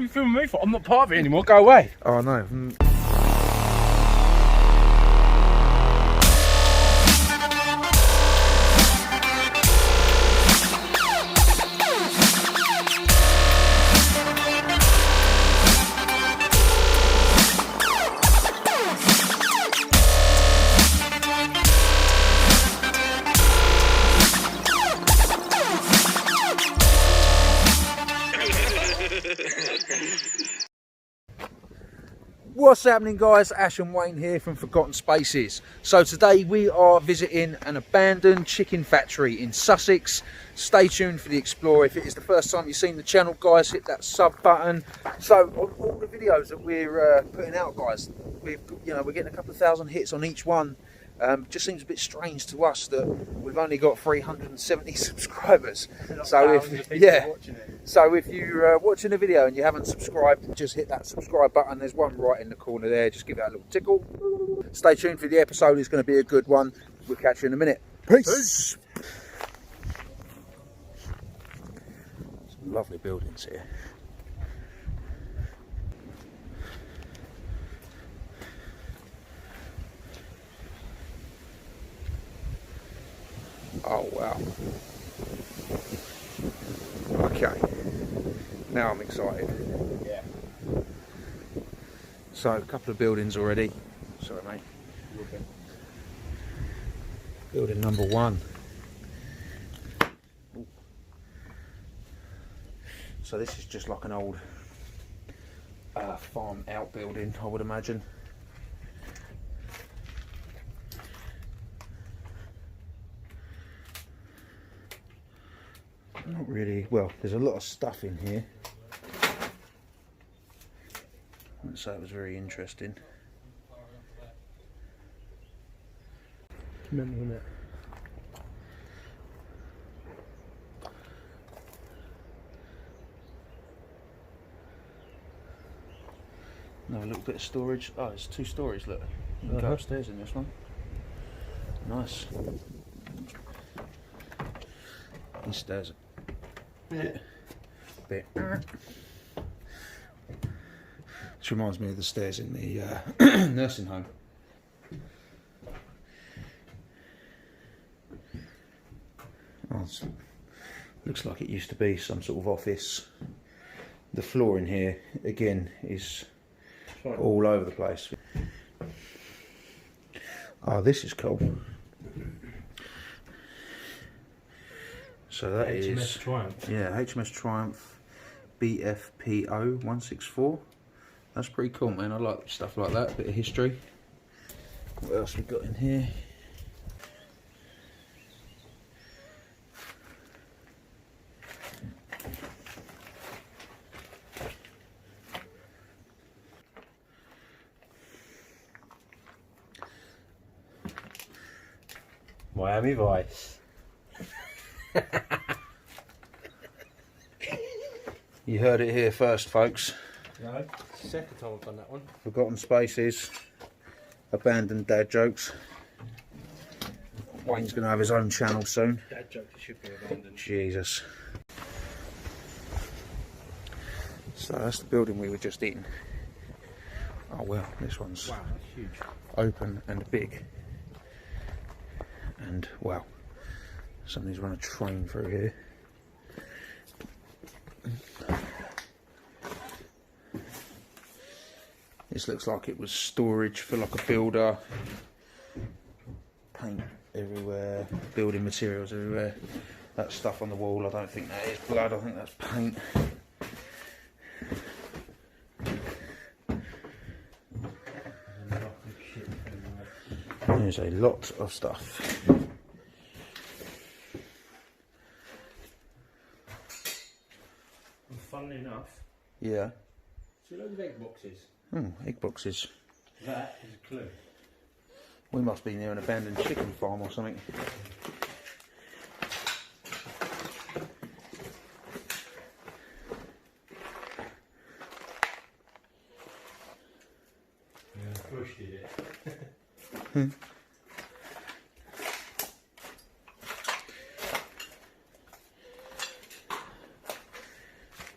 you filming me for? I'm not part of it anymore. Go away. Oh, no. What's happening, guys? Ash and Wayne here from Forgotten Spaces. So today we are visiting an abandoned chicken factory in Sussex. Stay tuned for the explore. If it is the first time you've seen the channel, guys, hit that sub button. So on all the videos that we're putting out, guys, we're getting a couple of thousand hits on each one. Just seems a bit strange to us that we've only got 370 subscribers. So if you're watching a video and you haven't subscribed, just hit that subscribe button. There's one right in the corner there. Just give that a little tickle. Stay tuned for the episode. It's going to be a good one. We'll catch you in a minute. Peace. Some lovely buildings here. Oh wow. Okay. Now I'm excited. Yeah. So a couple of buildings already. Sorry mate. Okay. Building number 1. Ooh. So this is just like an old farm outbuilding, I would imagine. Not really, well, there's a lot of stuff in here. So it was very interesting. Mental, isn't it? No, a little bit of storage. Oh, it's 2 stories, look. You can go upstairs in this one. Nice. These stairs are bit. This reminds me of the stairs in the nursing home. Oh, looks like it used to be some sort of office. The floor in here again is all over the place. Oh, this is cool. So that HMS is Triumph. Yeah, HMS Triumph BFPO 164. That's pretty cool, man. I like stuff like that. Bit of history. What else we got in here? Miami Vice. You heard it here first, folks. No, second time I've done that one. Forgotten Spaces, abandoned dad jokes. Wayne's going to have his own channel soon. Dad jokes should be abandoned. Jesus. So that's the building we were just in. Oh well, this one's Wow, that's huge. open and big. And wow, somebody's run a train through here. This looks like it was storage for like a builder. Paint everywhere, building materials everywhere. That stuff on the wall, I don't think that is blood, I think that's paint. There's a lot of stuff. Well, funnily enough, Yeah. see loads of egg boxes. Egg boxes. That is a clue. We must be near an abandoned chicken farm or something. Yeah, Bush did it.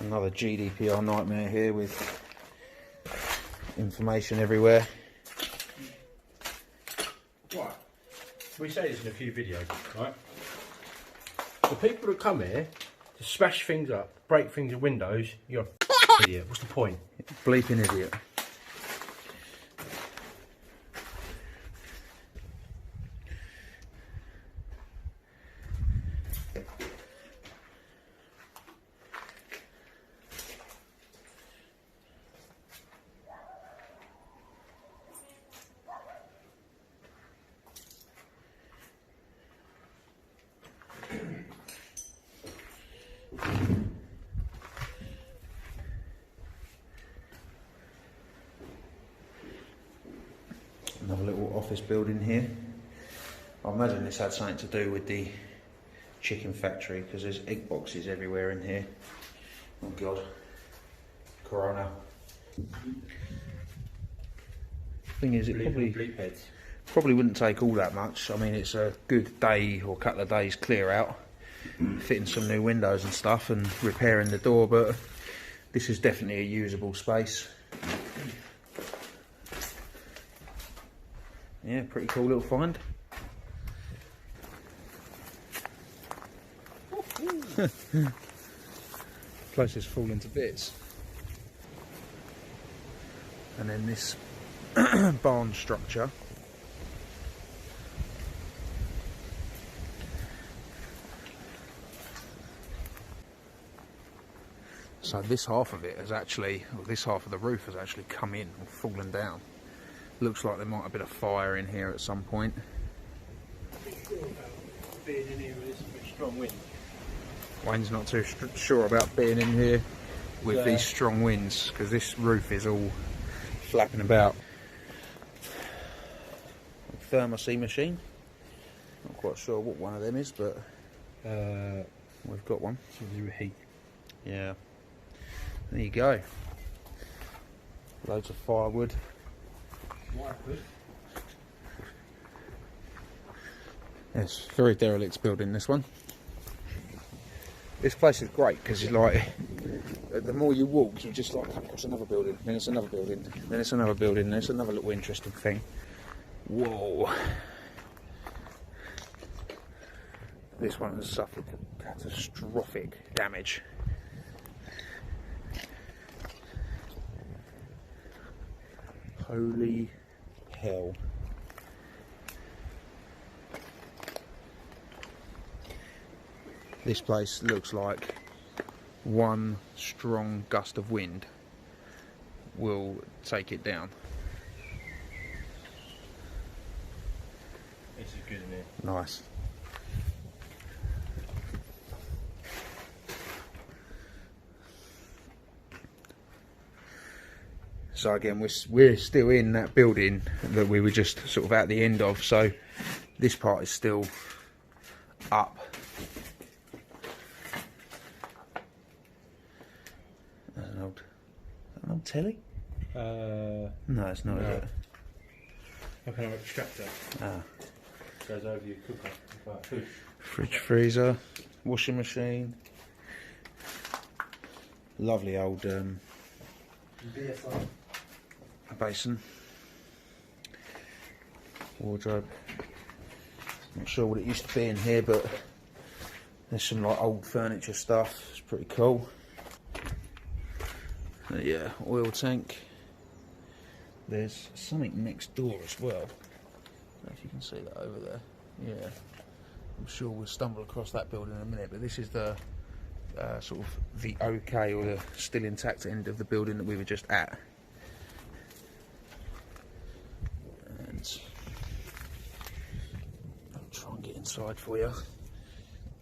Another GDPR nightmare here with information everywhere. Right. We say this in a few videos, right? The people that come here to smash things up, break things in windows, you're an idiot. What's the point? Bleeping idiot. Another little office building here. I imagine this had something to do with the chicken factory because there's egg boxes everywhere in here. Oh god. Corona. Thing is, it probably wouldn't take all that much. I mean, it's a good day or couple of days clear out, fitting some new windows and stuff and repairing the door, but this is definitely a usable space. Yeah, pretty cool little find. Place is falling to bits. And then this barn structure. So this half of it has actually, or this half of the roof has actually come in and fallen down. Looks like there might have been a fire in here at some point. Being in here with this strong wind. Wayne's not too sure about being in here with these strong winds because this roof is all flapping about. Thermosy machine. Not quite sure what one of them is, but we've got one. Something with heat. Yeah. There you go. Loads of firewood. Yes, very derelict building, this one. This place is great because it's like, the more you walk, you just like come across another building, then it's another building, then it's another building, then it's another little interesting thing. Whoa. This one has suffered catastrophic damage. Holy hell. This place looks like one strong gust of wind will take it down. This is good, isn't it? Nice. So again, we're still in that building that we were just sort of at the end of, so this part is still up. An old telly? No, it's not, is it? How can I extract that? Ah. Goes over your cooker. Like fish. Fridge, freezer, washing machine. Lovely old basin. Wardrobe. Not sure what it used to be in here, but there's some like old furniture stuff. It's pretty cool. Yeah, oil tank. There's something next door as well. I don't know if you can see that over there. Yeah, I'm sure we'll stumble across that building in a minute, but this is the sort of the okay or the still intact end of the building that we were just at. And I'll try and get inside for you.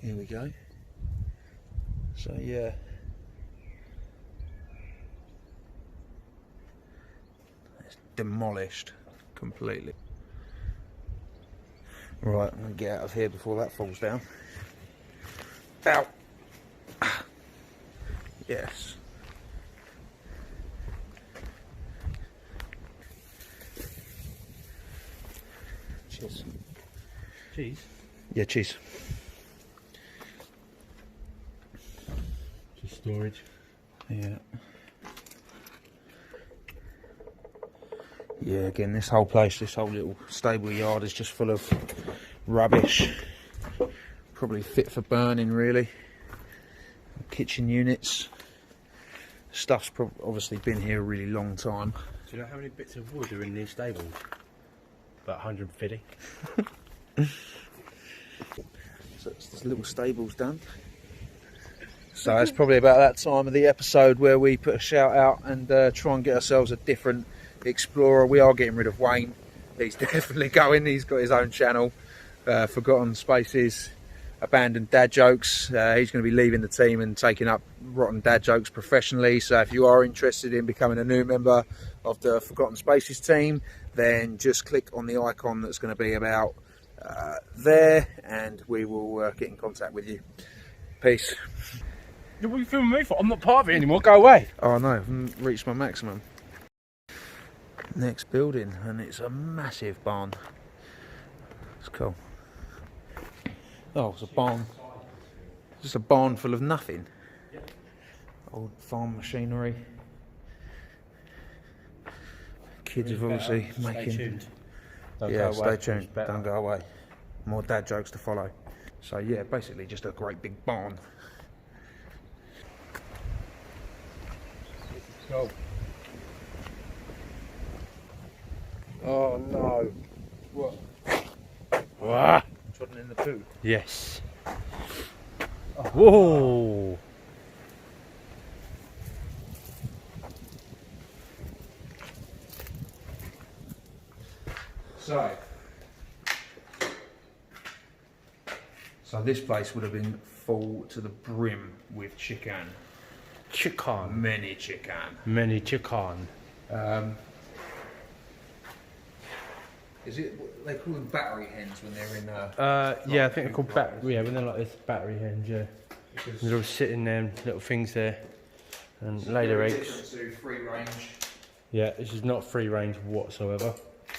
Here we go. So yeah. It's demolished completely. Right, I'm going to get out of here before that falls down. Ow! Yes. Cheers. Cheese? Yeah, cheese. Just storage. Yeah. Yeah, again, this whole place, this whole little stable yard is just full of rubbish. Probably fit for burning, really. Kitchen units. Stuff's obviously been here a really long time. Do you know how many bits of wood are in these stables? About 150. So this little stable's done. So it's probably about that time of the episode where we put a shout out and try and get ourselves a different Explorer. We are getting rid of Wayne. He's definitely going. He's got his own channel, Forgotten Spaces, Abandoned Dad Jokes. He's going to be leaving the team and taking up Rotten Dad Jokes professionally. So if you are interested in becoming a new member of the Forgotten Spaces team, then just click on the icon that's going to be about there, and we will get in contact with you. Peace. What are you filming me for? I'm not part of it anymore. Go away. Oh no, I haven't reached my maximum. Next building, and it's a massive barn. It's cool. Oh, it's a barn. Just a barn full of nothing. Old farm machinery. Kids have obviously making. Stay tuned. Yeah, stay tuned. Don't go away. More dad jokes to follow. So yeah, basically just a great big barn. Go. Oh no. What? Ah. Trodden in the poo. Yes. Oh. Whoa. So this place would have been full to the brim with chicken. Chicken. Many chicken. Many chicken. Is it? They call them battery hens when they're in. Yeah, I think they're called battery. Yeah, when they're like this, battery hens. Yeah. They're all sitting there, little things there, and lay their eggs. To free range. Yeah, this is not free range whatsoever.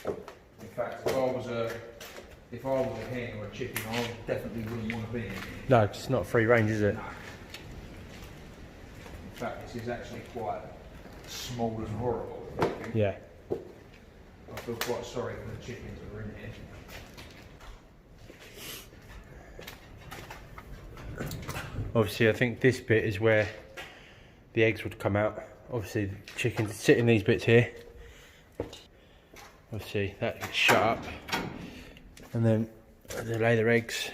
In fact, if I was a hen or a chicken, I definitely wouldn't want to be in it. No, it's not free range, is it? No. In fact, this is actually quite small and horrible. I think. Yeah. I feel quite sorry for the chickens that are in here. Obviously, I think this bit is where the eggs would come out. Obviously, the chickens sit in these bits here. Obviously, that gets shut up, and then they lay their eggs.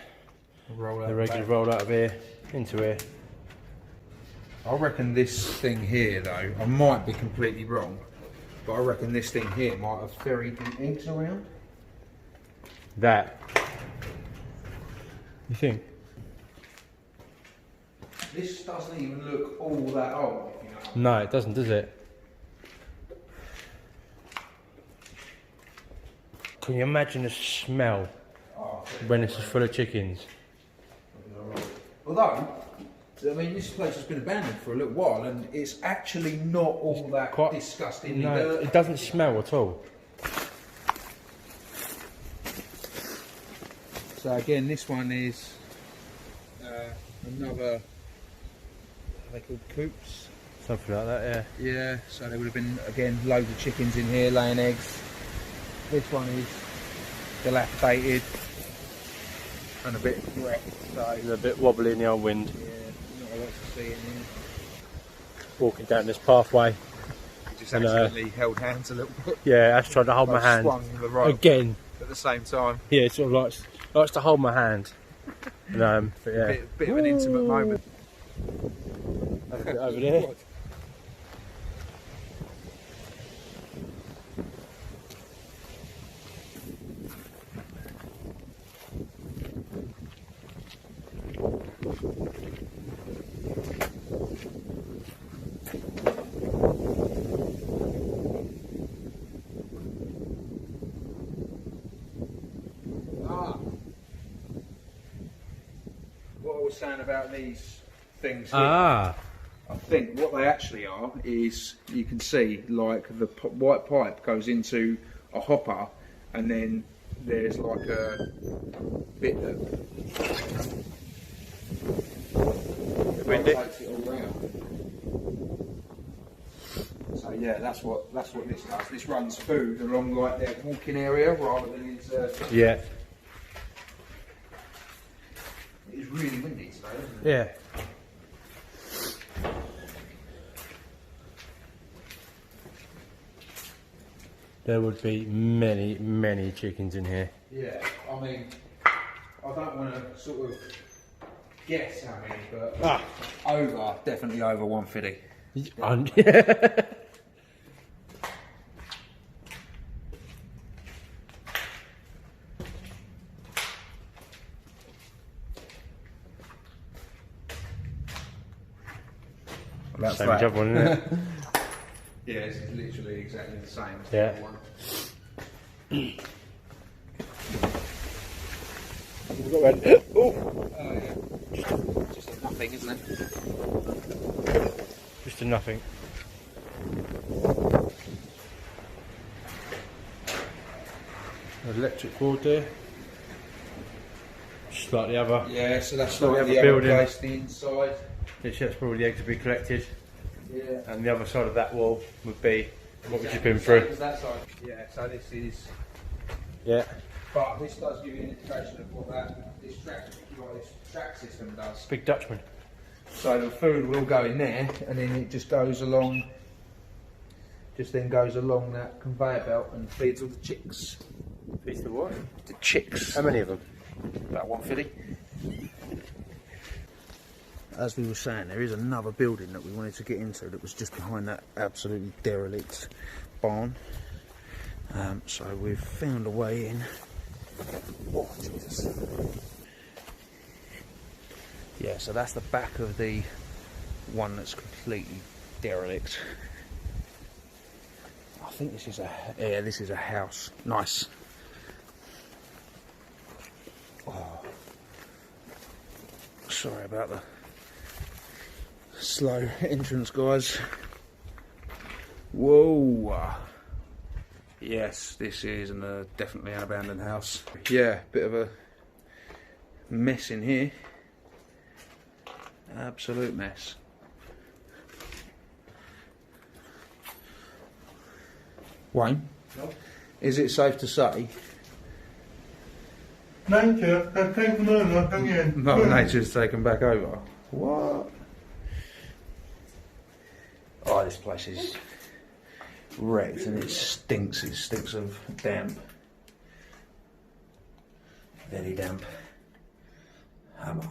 The eggs roll out of here into here. I reckon this thing here, though, I might be completely wrong, but I reckon this thing here might have ferried the eggs around. That. You think? This doesn't even look all that old, if you know. No, it doesn't, does it? Can you imagine the smell when this is full of chickens? Although, I mean, this place has been abandoned for a little while, and it's actually not all that disgusting. No, it doesn't smell at all. So again, this one is another. Are they called coops? Something like that, yeah. Yeah. So there would have been again loads of chickens in here laying eggs. This one is dilapidated and a bit wrecked. So It's a bit wobbly in the old wind. yeah, not a lot to see in here. Walking down this pathway. Just And, accidentally held hands a little bit. Yeah, Ash tried to hold my hand. Swung the rope Again. at the same time. Yeah, it sort of likes to hold my hand. And, but yeah. Bit of an intimate moment. That's it over there. What I was saying about these things here, Ah. I think what they actually are is, you can see, like the white pipe goes into a hopper, and then there's like a bit that Windy. rotates it all round. So yeah, that's what this does. This runs food along like their walking area rather than into. Yeah. It is really windy today, isn't it? Yeah. There would be many, many chickens in here. Yeah, I mean, I don't want to sort of guess how many, but definitely over 150. That's Same job one, isn't it? Yeah, it's literally exactly the same as Yeah. the one. Oh, Yeah. Just a nothing, isn't it? just a nothing. Electric board there. Just like the other. Yeah, so that's Like like the the other other building. place, the inside. That's probably the eggs to be collected. Yeah. And the other side of that wall would be what we've just been Same through. as that side. Yeah, so this is. Yeah. But this does give you an indication of what this track system does. Big Dutchman. So the food will go in there, and then it just goes along. Just then goes along that conveyor belt and feeds all the chicks. Feeds the what? The chicks. How many of them? About 150. As we were saying, there is another building that we wanted to get into that was just behind that absolutely derelict barn. So we've found a way in. Oh, Jesus. Yeah, so that's the back of the one that's completely derelict. I think this is a house. Nice. Oh. Sorry about the slow entrance, guys. Whoa. Yes, this is definitely an abandoned house. Yeah, bit of a mess in here. Absolute mess. Wayne, No. is it safe to say Nature has taken over again. Mother Nature's taken back over? What? Oh, this place is wrecked and it stinks. It stinks of damp. Very damp. Hammer.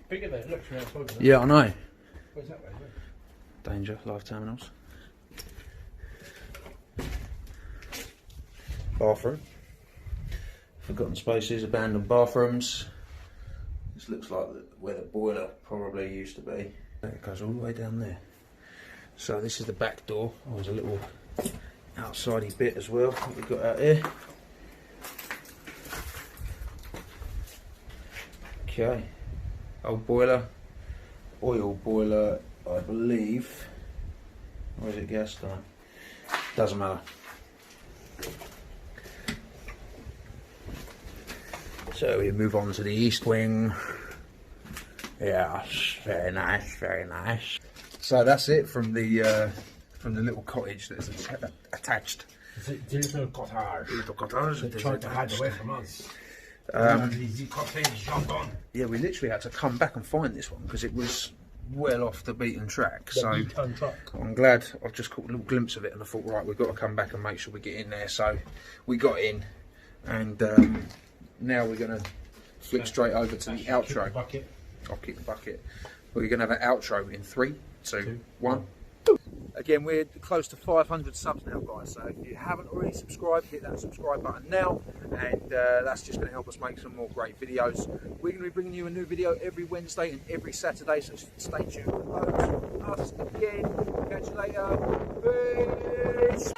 Bigger than it looks from outside. Isn't it? Yeah, I know. Where's that way? Danger, live terminals. Bathroom. Forgotten spaces, abandoned bathrooms. This looks like where the boiler probably used to be. It goes all the way down there. So this is the back door. Oh, there's a little outsidey bit as well that we've got out here. Okay. Old boiler. Oil boiler, I believe. Or is it gas time? Doesn't matter. So we move on to the east wing. Yes, very nice, very nice. So that's it from the little cottage that's attached. The little cottage. Little cottage. They tried to hide away from us. The cottage jumped on. Yeah, we literally had to come back and find this one because it was well off the beaten track. So I'm glad I've just caught a little glimpse of it and I thought, right, we've got to come back and make sure we get in there. So we got in, and now we're going to flick straight over to the outro. I'll kick the bucket. We're going to have an outro in 3, 2, 1. Again, we're close to 500 subs now, guys, so if you haven't already subscribed, hit that subscribe button now, and that's just going to help us make some more great videos. We're going to be bringing you a new video every Wednesday and every Saturday, so stay tuned for those. Us again. Catch you later. Peace.